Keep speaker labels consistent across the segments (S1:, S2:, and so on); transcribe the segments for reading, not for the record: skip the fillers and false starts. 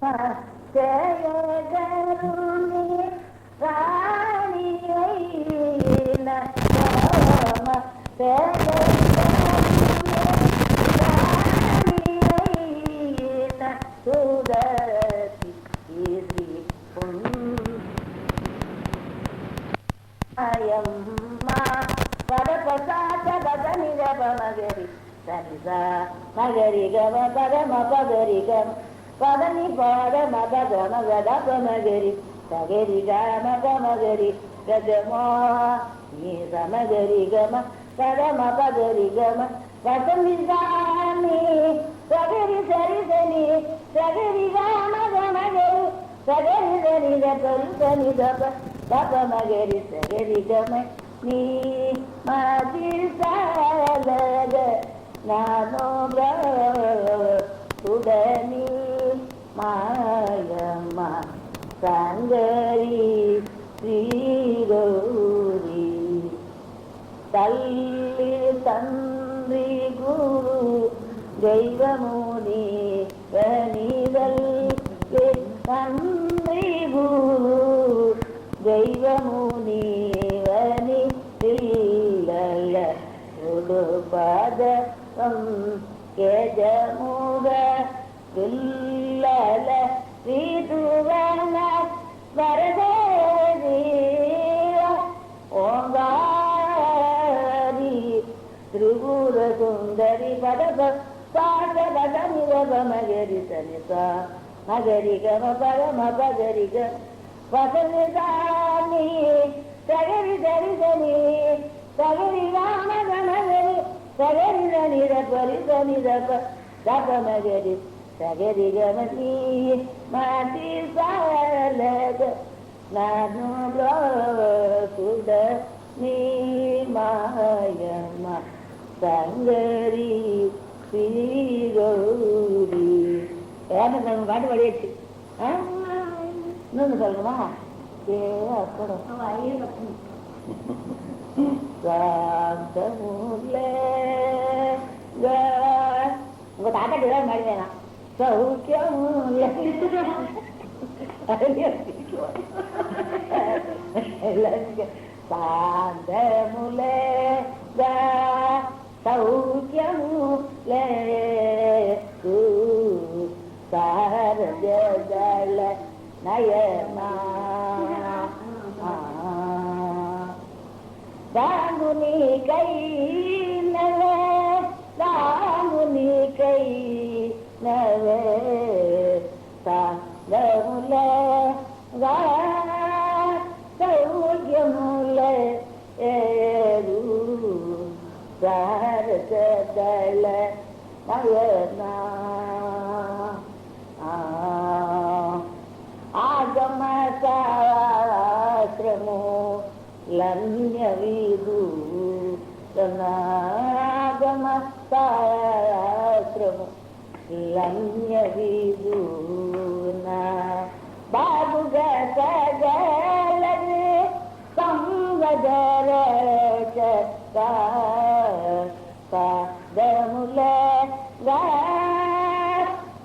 S1: கருணி ராணியை சுதத்தி பதபசாத பதனி மகரி சரிசா மகரி கம பதம பகரி கம பதனி பத மத கம கத பமகரி சகரி கம கமகரி கதமோ நீ சமகரி கம பதம பகரி கம பதனி சாமி சகரி சரி சனி சகரி கம கமகரி சகரி சனி தரி சனி தப தப மகரி சகரி கம நீ மதி சாலக நானோ உடனி மாயம்மா சங்கரி ஸ்ரீகௌரி தல்லி தந்தி குரு தெய்வமுனி வனிதல் தந்தி குரு தெய்வமுனி வனி தில்லல உடுபதம் கேஜமுக தில்லல ஸ்ரீதுவன வரதேவி ஓங்காரி திரிபுர சுந்தரி பதப பாத பத நிரப மகரி சனிசா மகரி கம பரம பகரி க பதனி சாமி சகரி தரி சனி சகரி ராம கமகரி சகரி தனிர பரி தனிரப தப மகரி சகரி கமனி மாதி சாலக நானு சுட நீ மாயம்மா சங்கரி ஸ்ரீகௌரி ஏன்னு பாட்டு படியாச்சு. இன்னொன்று சொல்லணுமா? உங்க தாத்தாக்கு ஏதாவது மாதிரி வேணாம். சௌக்கியம் சாந்த முலே சௌக்கியமுல சாரஜல நயனா தாங்குனி கை நவ தாங்குனி கை நவ சாந்தமுல சௌக்கியமுல சாரஜல நயனா ஆகம சாஸ்திரமோ லன்ய விதூதனாகம சாஸ்திரமோ லன்ய விதூனா பாபுக சகலது சம்பதர பாதமுல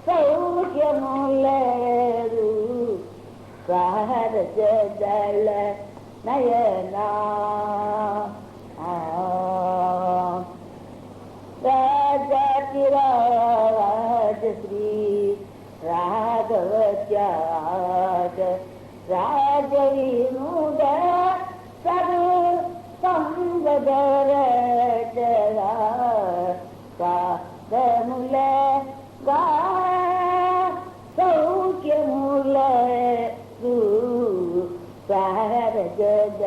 S1: சௌக்கியமுல சாரஜல நயனா ராஜஸ்ரீ ராகவத்யாஜ ராஜவினுட சது சம்பதர பாதமுல சௌக்கியமுல சாரஜல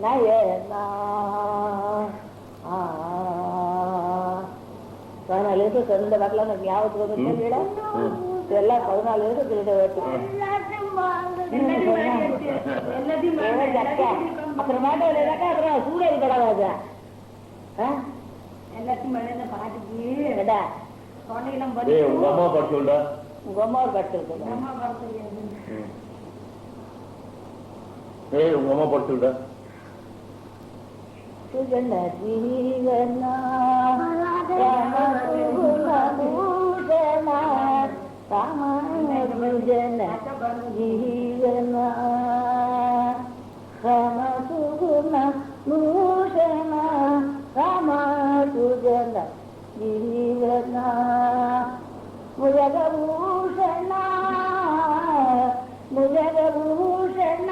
S1: நயனா 14 எழுத்து இந்த வரலாம் எனக்கு ஞாபகத்துக்கு வந்து எல்லாம் 14 எழுத்து திருட அப்புறமாட்ட அப்புறம் சூரிய கடாவாஜா எல்லாத்தையும் பாட்டுக்கு உங்க அம்மா படிச்சுடா உங்க அம்மா படிச்சிருக்கா உங்க அம்மா படிச்சுடா சுகன ஜீவனா ராமானுஜன ஜீவனா ராமசுகுண பூஷண ராமானுஜன ஜீவனா முஜகபூஷண முஜகபூஷண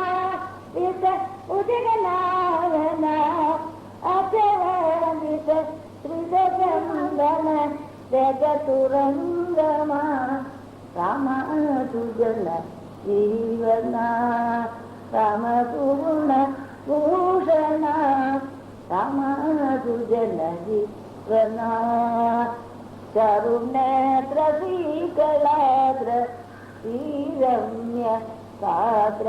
S1: உஜகநாதன அச்சவந்தித ஸ்ருதகந்தன ஜகதுரங்கமா ராமசுஜன ஜீவனா ராமசுகுண பூஷண ராமசுஜன ஜீவனா கருணேத்ர ஸ்ரீகலாத்ர ஸ்ரீரம்ய சாத்ர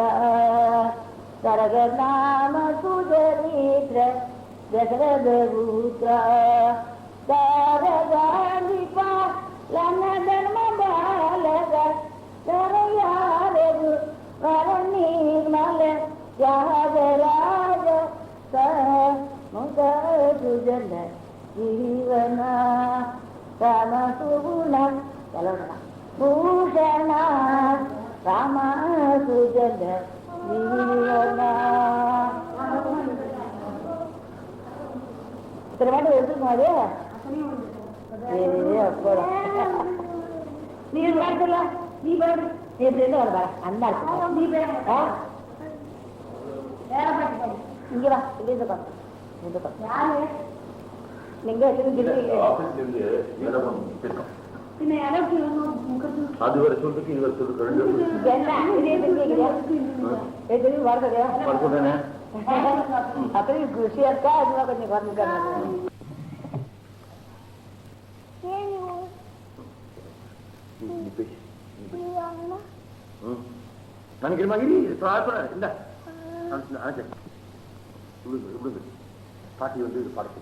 S1: கரகநாம சுதரித்ர தசரதபுத்ர தாரகாந்திபா லன தர்ம பாலக தரையாரகு வரநீர்மல யாகராஜ முக சுஜன ஜீவனா ராமசுகுணம் பூஷண ராமசுஜன ஜீவனா. இத்தனை பாட்டு எடுத்துக்குமாது நீ பாடுல நீ பாடு எப்படி வர அந்த நீ இங்க வா இது நீங்க
S2: அதுவரை சொல்றதுக்கு இதுவரை சொல்றது
S1: அப்படி குஷியா இருக்கா அதுவா கொஞ்சம் குறைஞ்சிட்டாங்க.
S2: நினைக்கிறமா இந்த பாட்டி வந்து பாடத்து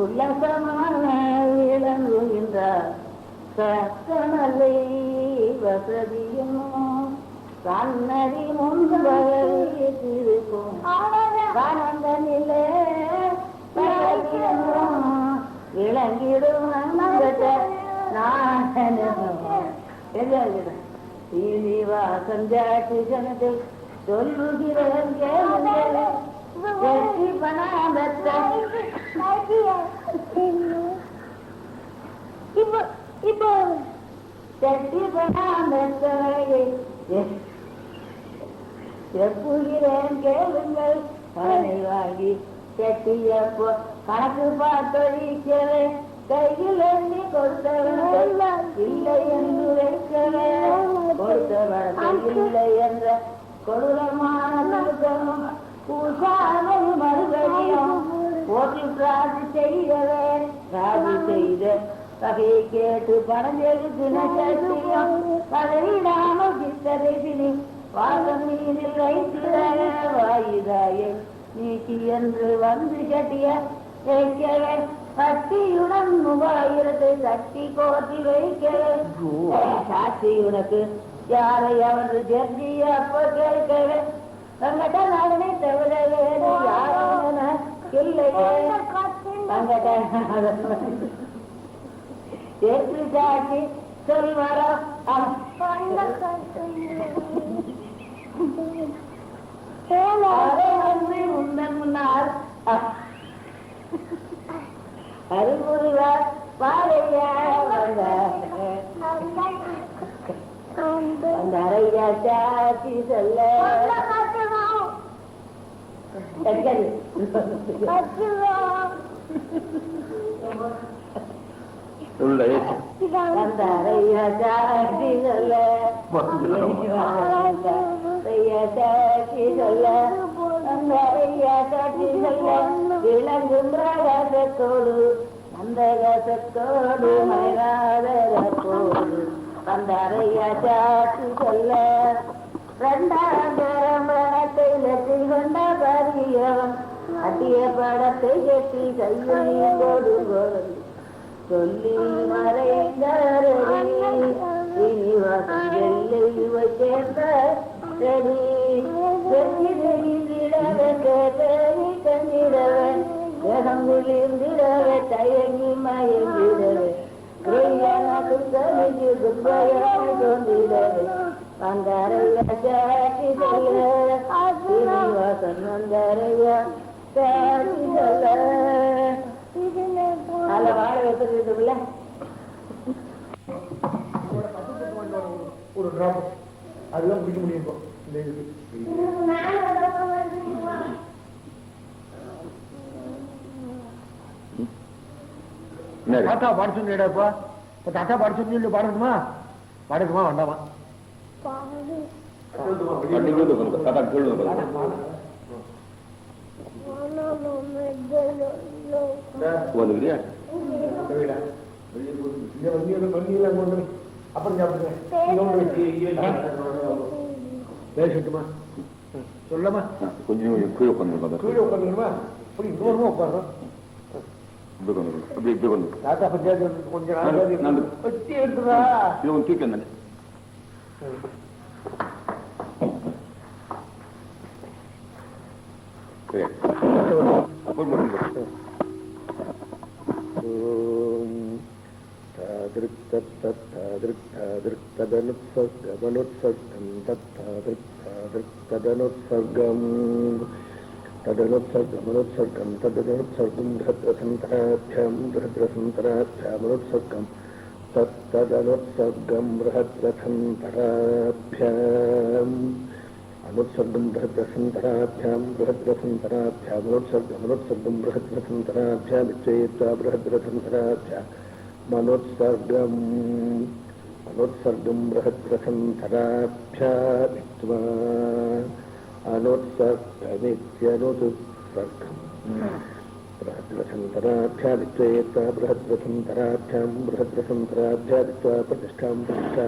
S1: உல்லசமான விளங்குகின்றார் சத்தமலை வசதியும் கண்ணறி முன்பகும் ஆனந்த நிலை விளங்கிடும் சீனிவாசன் ஜாட்டி ஜனத்தை சொல்லுகிறேன் வெற்றி பணாபத்தை இப்போ வெற்றி பணாபத்தை செப்புகிறேன் கேளுங்கள் பணனை வாங்கி செட்டியப்போ கணக்கு பார்த்தொழிக்கிறேன் கையில் எண்ணி கொடுத்தவன் இல்லை என்று வைக்கவே கொடுத்தவன் இல்லை என்ற கொடூரமான பூசாமை மறுபடியும் போட்டி பிரார்த்தி செய்யவே ராஜி செய்த வகையை கேட்டு பணம் எழுத்து நட்சத்திரம் பதவிடாமல் சித்தரை பிணி வாசம் நீரில் வைத்திட வாயுதாயை நீக்கி என்று வந்து கட்டிய வைக்கவே சக்தியுடன் 3000 சக்தி கோட்டி வைக்கவே சாட்சி உனக்கு யாரை அவன்று தெரிஞ்சி அப்ப கேட்கவே தங்கட்ட நாடனை தவிர வேறு யாரும் இல்லையே தங்கட்ட ஏற்று சாட்சி சொல்வர உந்தன் முன்னார் அறிவுறுவார் பாறையா அந்த அறையா சாட்சி சொல்ல அந்த அறையா சாட்சி சொல்ல சாட்சி சொல்ல அந்த அறையா சாட்சி சொல்ல விளங்கும் பிரகாசத்தோடு அந்த கசத்தோடு மயிலாதோடு அந்த அறையா சாட்சி சொல்ல 2,000 பணத்தை லட்சி கொண்ட பரியவன் அட்டிய படத்தை கட்டி கையில் கொடுங்கோடு சொல்லி மறைந்தாரடி சீனிவாசன் எல்லை சேர்ந்த செடி வெற்றிடவே கேட்டவி கண்டிடவே தேகம் விழுந்திடவே தயங்கி மயங்கிடவே தோன்றிடவே வந்தாரையா சாட்சி சொல்ல சீனிவாசன் வந்தாரையா சாட்சி சொல்ல நல்ல வாழ வைக்கிறதுல
S3: ஒரு டிராப் அதுதான் பிடிக்க முடியும் இப்போ இந்த இது தாத்தா பாட சொன்னேடாப்பா இப்போ தாத்தா பாட சொன்னீங்க பாடணுமா பாடணுமா வேண்டாமா அப்புறம் பேசட்டுமா சொல்லமா
S2: கொஞ்சம் கீழே உட்காந்து
S3: கீழே உட்காந்துக்கணுமா இப்படி இன்னொருமா உட்காரணும் தாத்தா பஞ்சாயத்து கொஞ்சம் நாள் வச்சு எடுத்துதா
S2: இது தூக்கம் தானே
S3: ததனுத்சர்கம் ததனுத்சர்கமனுத்சர்கம் ததனுத்சர்கம் ப்ரஹத்ரசந்தராபியாம் ப்ரஹத்ரசந்தராபியாமனுத்சர்கம் ததனுத்சர்கம் ப்ரஹத்ரசந்தராபியாம் अनुत्सर्गं बृहद्रसन्तराभ्यां बृहद्रसन्तराभ्यामनुत्सर्गमनुत्सर्गं बृहद्रसन्तराभ्यामित्येत्वा बृहद्रसन्तराभ्या मनुत्सर्गम् अनुत्सर्गं बृहद्रसन्तराभ्यामित्वा अनुत्सर्गमित्यनुत्सर्गम् बृहद्रसन्तराभ्यामित्येत्वा बृहद्रसन्तराभ्यां बृहद्रसन्तराभ्यामित्वा प्रतिष्ठां प्रतिष्ठा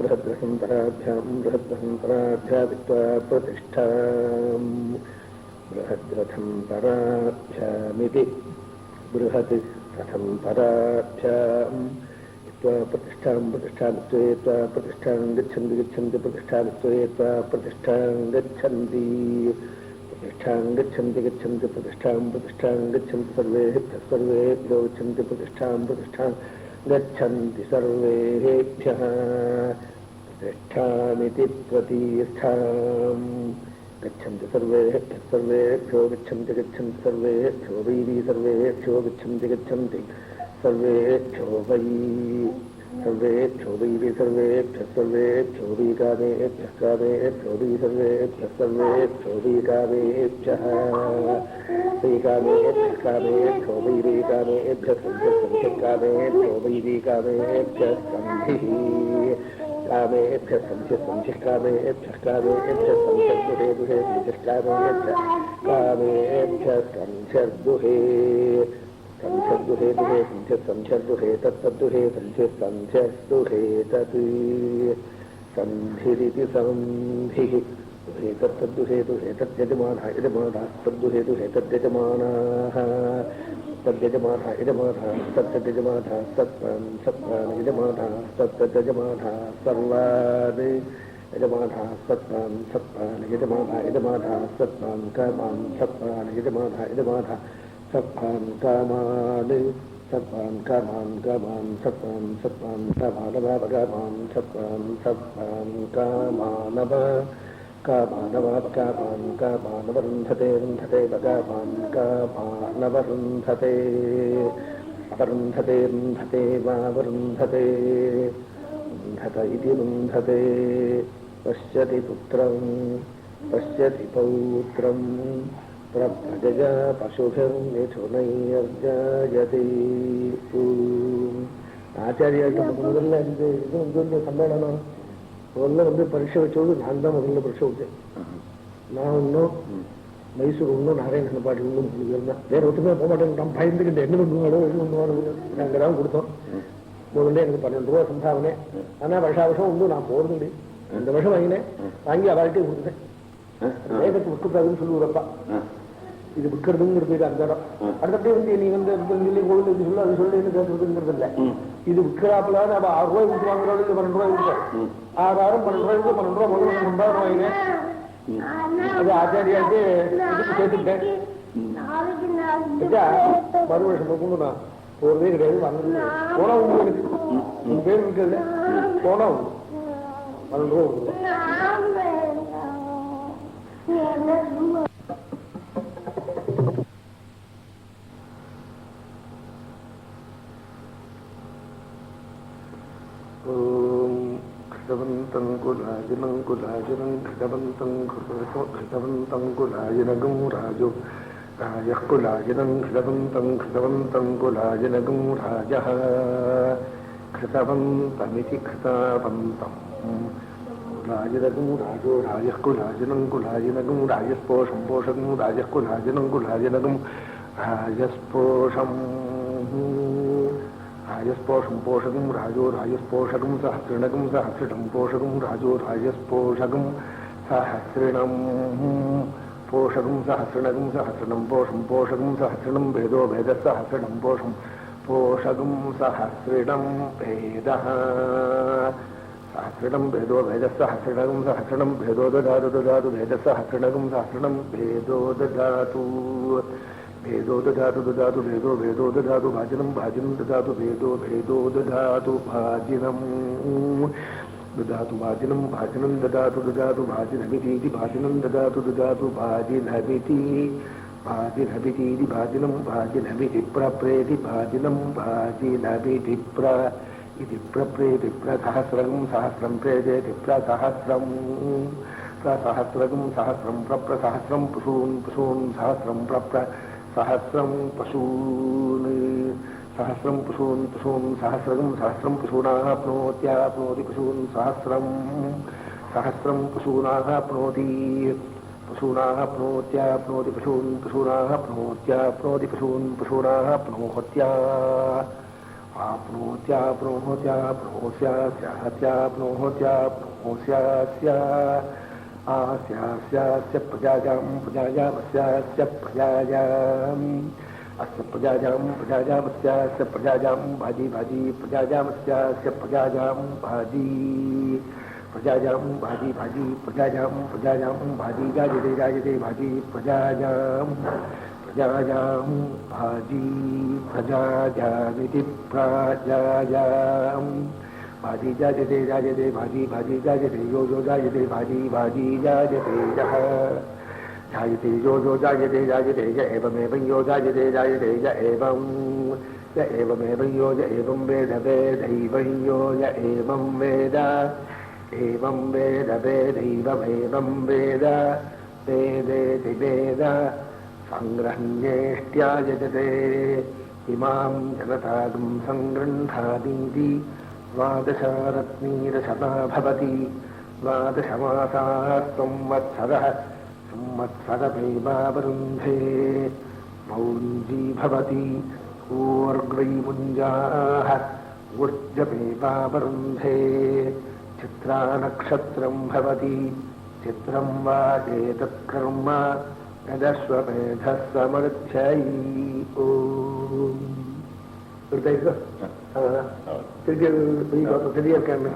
S3: बृहद्रसन्तराभ्यां बृहद्रसन्तराभ्यामित्वा प्रतिष्ठां बृहद्रसन्तराभ्यामिति बृहत् रसन्तराभ्याम् इत्वा प्रतिष्ठां प्रतिष्ठामित्वा प्रतिष्ठां गच्छन्ति गच्छन्ति प्रतिष्ठामित्वा प्रतिष्ठां गच्छन्ति प्रतिष्ठां गच्छन्ति गच्छन्ति प्रतिष्ठां प्रतिष्ठां गच्छन्ति सर्वेभ्यो गच्छन्ति प्रतिष्ठां प्रतिष्ठां गच्छन्ति सर्वेभ्यः प्रतिष्ठामिति प्रतिष्ठां गच्छन्ति सर्वेभ्यो गच्छन्ति गच्छन्ति सर्वेभ्यो वै सर्वेभ्यो गच्छन्ति गच्छन्ति सर्वेभ्यो वै सर्वेभ्यो वै सर्वेभ्यो वै कामेभ्यः कामेभ्यो वै सर्वेभ्यो वै कामेभ्यः वै कामेभ्यः कामेभ्यो वै कामेभ्यः सन्धिः कामेभ्यो वै कामेभ्यः सन्धिः कामेभ्यः सन्धिः कामेभ्यः सन्धिर्दुहे दुहे सन्धिः कामेभ्यः सन्धिर्दुहे संध्यर्दुहे दुहे संध्यर्दुहे तत्तद्दुहे संध्यर्दुहे तत् सन्धिरिति सन्धिः दुहे तत्तद्दुहे दुहे तद्यजमानः यजमानः तद्दुहे दुहे तद्यजमानाः तद्यजमानः यजमानः तद्यजमानः सत्त्वान् सत्त्वान् यजमानः तद्यजमानः सर्वान् यजमानः सत्त्वान् सत्त्वान् यजमानः यजमानः सत्त्वान् कामान् सत्त्वान् यजमानः यजमानः सत्त्वान् कामान् सत्त्वान् कामान् कामान् सत्त्वान् सत्त्वान् कामानवापकामान् सत्त्वान् सत्त्वान् कामानव कामानवापकामान् कामानवरुन्धते रुन्धते वकामान् कामानवरुन्धते अपरुन्धते रुन्धते वावरुन्धते रुन्धत इति रुन्धते पश्यति पुत्रं पश्यति पौत्रं प्रजया पशुभिर्मिथुनैर्जायते ஆச்சாரியாட்ட முதல்ல இது வந்து சம்மேளனம் முதல்ல வந்து பரீட்சை வச்சோடு நான் தான் முதல்ல பரீட்சை வச்சேன். நான் இன்னும் மைசூர் இன்னும் நாராயணன் பாட்டி இன்னும் இருந்தேன். வேற ஒருத்தமே போக மாட்டேன். பயந்துக்கிட்டு என்ன பண்ணுவாடோ என்ன பண்ணுவாடோ நாங்கள் தான் கொடுத்தோம். முதல்ல எனக்கு 12 ரூபா சம்பாவனை. ஆனால் வருஷம் இன்னும் நான் போகிறது இல்லை. இந்த வருஷம் வாங்கினேன். வாங்கி அவர்கிட்டையும் கொடுத்துட்டேன். வேகத்தை விட்டுக்கூடாதுன்னு சொல்லுவாரப்பா. இது விற்கிறதுங்கிறது இது அந்த இடம். அடுத்தபடியே வந்து நீ வந்து சொல்லி கோவில் இது சொல்லு அது சொல்லுன்னு கேட்கறதுங்கிறது இல்லை. இது விற்கிறாப்புல நம்ம 6 ரூபாய் கொடுத்து வாங்குறோம், 12 ரூபாய் கொடுத்தோம். 6000 12 ரூபாய் 12 ரூபா முதல்ல 3000 ரூபாய்னு அது ஆச்சாரியாச்சு இதுக்கு சேர்த்துக்கிட்டேன். மறு வருஷம் கொண்டு நான் போறதே கிடையாது, வாங்குறது போனா உண்டு. எனக்கு உன் பேர் இருக்கிறது போனா உண்டு 12 ரூபா கொடுக்கும். கிருதவந்தம் குலாஜினம் குலாஜினம் கிருதவந்தம் கிருதவந்தம் குலாஜினகம் ராஜோ ராஜ குலாஜினம் கிருதவந்தம் கிருதவந்தம் குலாஜினகம் ராஜ கிருதவந்தமிதி கிருதவந்தம் குலாஜினகம் ராஜோ ராஜ குலாஜினம் குலாஜினகம் ராஜஸ்போஷம் போஷகம் ராஜ குலாஜினம் குலாஜினகம் ராஜஸ்போஷம் ராஜஸ்போஷம் போஷகம் ராஜோ ராஜஸ்போஷகம் சஹசிரணகம் சஹசிரம் போஷகம் ராஜோ ராஜஸ்போஷகம் சஹசிரணம் போஷகம் சஹசிரணகம் சஹசிரணம் போஷம் போஷகம் சஹசிரணம் வேதோ வேத சஹசிரணம் போஷம் போஷகம் சஹசிரணம் வேத சஹசிரணம் வேதோ வேத சஹசிரணம் சஹசிரணம் வேதோ ததாது ததாது வேத சஹசிரணகம் சஹசிரணம் வேதோ ததாது भेदो दधातु दधातु भेदो भेदो दधातु भाजनम भाजनम दधातु भेदो भेदो दधातु भाजनम दधातु भाजनम भाजनम दधातु दधातु भाजिनमिति भाजनम दधातु दधातु भाजिनमिति भाजिनमिति भाजनम भाजिनमिति प्रप्रेति भाजनम भाजिनमिति प्र इति प्रप्रेति प्रसहस्रं सहस्रं प्रेजेति प्रसहस्रं प्रसहस्रं सहस्रं प्रप्रसहस्रं पशून् पशून् सहस्रं प्रप्र सहस्रं पशून् सहस्रं पशून् पशून् सहस्रं सहस्रं पशूनाप्नोत्याप्नोति पशून् सहस्रं सहस्रं पशूनाप्नोति पशूनाप्नोत्याप्नोति पशून् पशूनाप्नोत्याप्नोति पशून् पशूनाप्नोत्या आप्नोत्याप्नोत्याप्नोस्यास्याप्नोत्याप्नोस्यास्या आस्यास्यास्य प्रजाजां प्रजाजामस्यास्य प्रजाजाम् अस्य प्रजाजां प्रजाजामस्यास्य प्रजाजां भाजी भाजी प्रजाजामस्यास्य प्रजाजां भाजी प्रजाजां भाजी भाजी प्रजाजां प्रजाजां भाजी जायते जायते भाजी प्रजाजां प्रजाजां भाजी प्रजाजामिति प्रजाजां भाजी जायते जायते भाजी भाजी जायते यो यो जायते भाजी भाजी जायते यः जायते यो यो जायते जायते य एवमेवं यो जायते जायते य एवमेवं यो य एवं वेद वेदैवं यो य एवं वेद वेदैवमेवं वेद वेदेति वेद सङ्ग्रह्णेष्ट्यायजते इमां जनतागं सङ्गृह्णातीति द्वादशरत्नीरशता भवति द्वादशमासाः संवत्सरः संवत्सरमेवावरुन्धे मौञ्जी भवति ऊर्ग्वैमुञ्जाः ऊर्जमेवावरुन्धे चित्रानक्षत्रं भवति चित्रं वा एतत्कर्म यदश्वमेधः समर्थ्यै ஓம் சரியா இருக்காங்க.